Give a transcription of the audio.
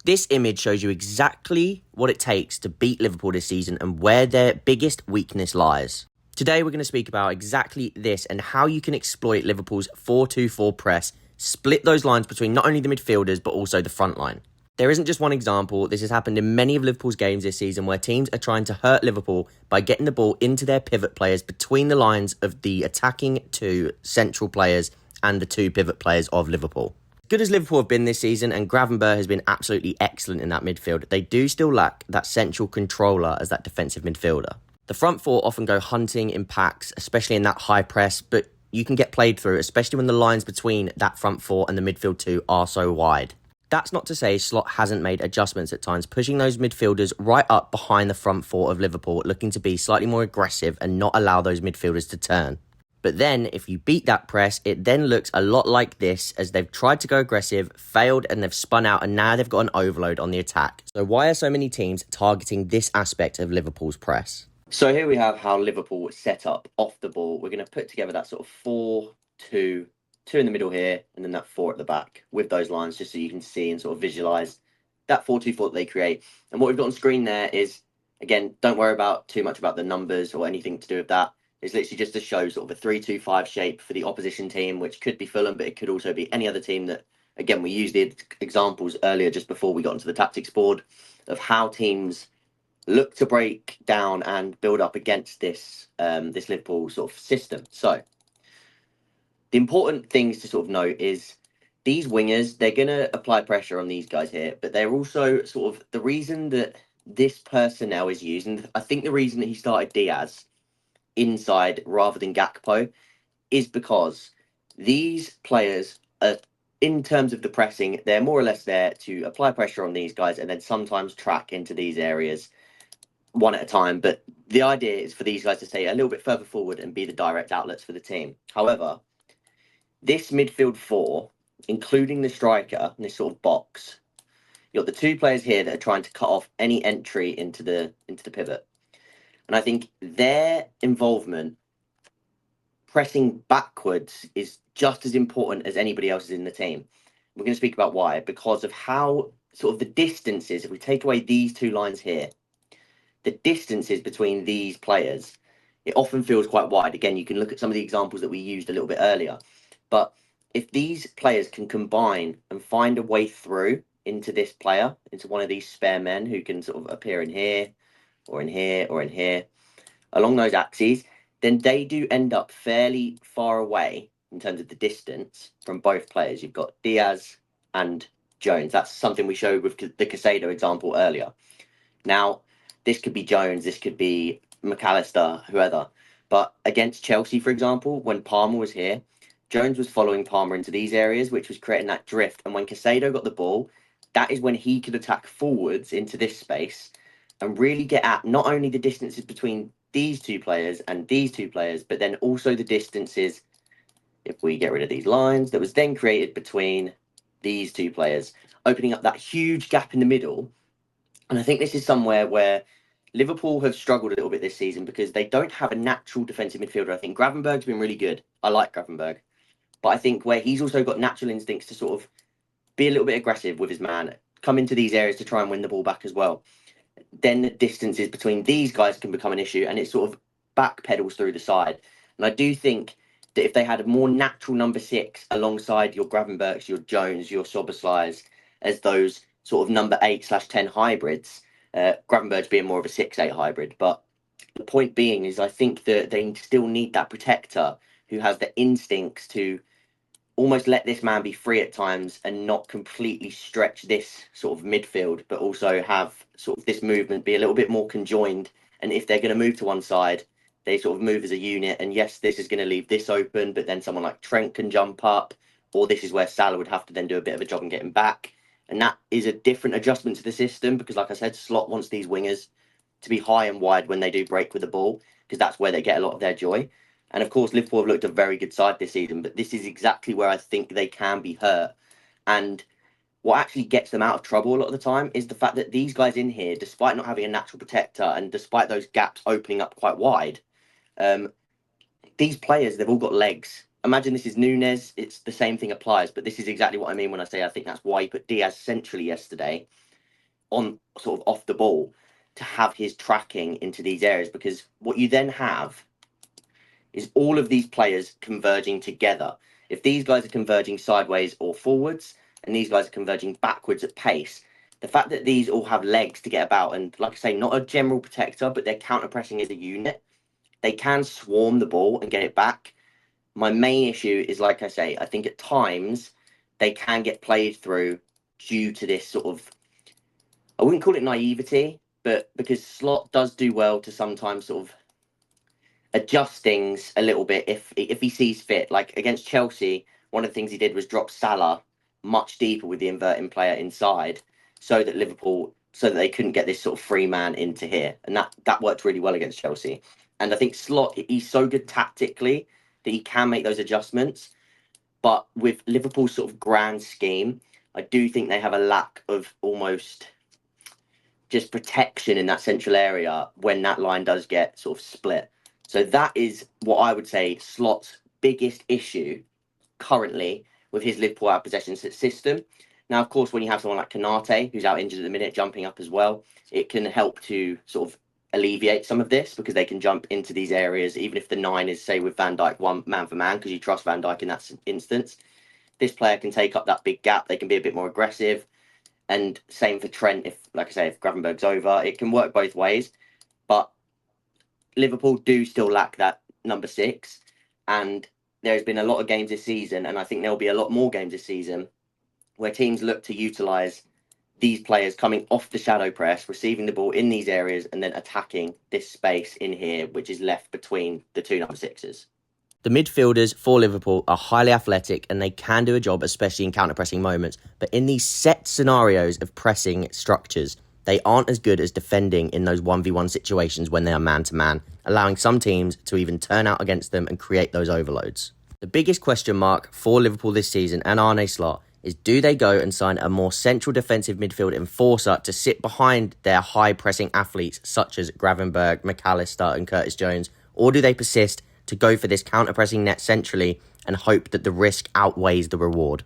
This image shows you exactly what it takes to beat Liverpool this season and where their biggest weakness lies. Today we're going to speak about exactly this and how you can exploit Liverpool's 4-2-4 press, split those lines between not only the midfielders but also the front line. There isn't just one example. This has happened in many of Liverpool's games this season where teams are trying to hurt Liverpool by getting the ball into their pivot players between the lines of the attacking two central players and the two pivot players of Liverpool. Good as Liverpool have been this season, and Gravenberch has been absolutely excellent in that midfield, they do still lack that central controller as that defensive midfielder. The front four often go hunting in packs, especially in that high press, but you can get played through, especially when the lines between that front four and the midfield two are so wide. That's not to say Slot hasn't made adjustments at times, pushing those midfielders right up behind the front four of Liverpool, looking to be slightly more aggressive and not allow those midfielders to turn. But then, if you beat that press, it then looks a lot like this, as they've tried to go aggressive, failed, and they've spun out, and now they've got an overload on the attack. So why are so many teams targeting this aspect of Liverpool's press? So here we have how Liverpool set up off the ball. We're going to put together that sort of 4-2, 2 in the middle here, and then that 4 at the back with those lines, just so you can see and sort of visualise that 4-2-4 that they create. And what we've got on screen there is, again, don't worry about too much about the numbers or anything to do with that. It's literally just to show sort of a 3-2-5 shape for the opposition team, which could be Fulham, but it could also be any other team that, again, we used the examples earlier just before we got into the tactics board of how teams look to break down and build up against this this Liverpool sort of system. So the important things to sort of note is these wingers, they're going to apply pressure on these guys here, but they're also sort of the reason that this personnel is used, and I think the reason that he started Diaz inside rather than Gakpo is because these players are, in terms of the pressing, they're more or less there to apply pressure on these guys and then sometimes track into these areas one at a time. But the idea is for these guys to stay a little bit further forward and be the direct outlets for the team. However, this midfield 4, including the striker in this sort of box, you've got the 2 players here that are trying to cut off any entry into the pivot. And I think their involvement pressing backwards is just as important as anybody else's in the team. We're going to speak about why, because of how sort of the distances, if we take away these 2 lines here, the distances between these players, it often feels quite wide. Again, you can look at some of the examples that we used a little bit earlier. But if these players can combine and find a way through into this player, into one of these spare men who can sort of appear in here, or in here, or in here, along those axes, then they do end up fairly far away in terms of the distance from both players. You've got Diaz and Jones. That's something we showed with the Caicedo example earlier. Now, this could be Jones, this could be McAllister, whoever. But against Chelsea, for example, when Palmer was here, Jones was following Palmer into these areas, which was creating that drift. And when Caicedo got the ball, that is when he could attack forwards into this space and really get at not only the distances between these 2 players and these 2 players, but then also the distances, if we get rid of these lines, that was then created between these 2 players, opening up that huge gap in the middle. And I think this is somewhere where Liverpool have struggled a little bit this season because they don't have a natural defensive midfielder. I think Gravenberch's been really good. I like Gravenberch. But I think where he's also got natural instincts to sort of be a little bit aggressive with his man, come into these areas to try and win the ball back as well, then the distances between these guys can become an issue, and it sort of backpedals through the side. And I do think that if they had a more natural number 6 alongside your Gravenberchs, your Jones, your Soberslys as those sort of number 8/10 hybrids, Gravenberch being more of a 6-8 hybrid. But the point being is I think that they still need that protector who has the instincts to almost let this man be free at times and not completely stretch this sort of midfield, but also have sort of this movement be a little bit more conjoined. And if they're going to move to one side, they sort of move as a unit. And yes, this is going to leave this open, but then someone like Trent can jump up, or this is where Salah would have to then do a bit of a job and get him back. And that is a different adjustment to the system because, like I said, Slot wants these wingers to be high and wide when they do break with the ball because that's where they get a lot of their joy. And of course, Liverpool have looked a very good side this season, but this is exactly where I think they can be hurt. And what actually gets them out of trouble a lot of the time is the fact that these guys in here, despite not having a natural protector and despite those gaps opening up quite wide, these players, they've all got legs. Imagine this is Nunes, it's the same thing applies, but this is exactly what I mean when I say I think that's why he put Diaz centrally yesterday, on sort of off the ball to have his tracking into these areas, because what you then have is all of these players converging together. If these guys are converging sideways or forwards, and these guys are converging backwards at pace, the fact that these all have legs to get about, and like I say, not a general protector, but they're counter pressing as a unit, they can swarm the ball and get it back. My main issue is, like I say, I think at times they can get played through due to this sort of, I wouldn't call it naivety, but because Slot does do well to sometimes sort of adjust things a little bit if he sees fit. Like against Chelsea, one of the things he did was drop Salah much deeper with the inverting player inside, so that they couldn't get this sort of free man into here, and that worked really well against Chelsea. And I think Slot, he's so good tactically that he can make those adjustments. But with Liverpool's sort of grand scheme, I do think they have a lack of almost just protection in that central area when that line does get sort of split. So that is what I would say Slot's biggest issue currently with his Liverpool out possession system. Now, of course, when you have someone like Konate, who's out injured at the minute, jumping up as well, it can help to sort of alleviate some of this, because they can jump into these areas, even if the 9 is, say, with Van Dijk one man for man, because you trust Van Dijk in that instance. This player can take up that big gap. They can be a bit more aggressive. And same for Trent, if, like I say, if Gravenberg's over, it can work both ways. But Liverpool do still lack that number 6. And there's been a lot of games this season, and I think there'll be a lot more games this season, where teams look to utilise these players coming off the shadow press, receiving the ball in these areas, and then attacking this space in here, which is left between the two number 6s. The midfielders for Liverpool are highly athletic and they can do a job, especially in counter-pressing moments. But in these set scenarios of pressing structures, they aren't as good as defending in those 1v1 situations when they are man-to-man, allowing some teams to even turn out against them and create those overloads. The biggest question mark for Liverpool this season and Arne Slot is, do they go and sign a more central defensive midfield enforcer to sit behind their high-pressing athletes such as Gravenberg, McAllister and Curtis Jones, or do they persist to go for this counter-pressing net centrally and hope that the risk outweighs the reward?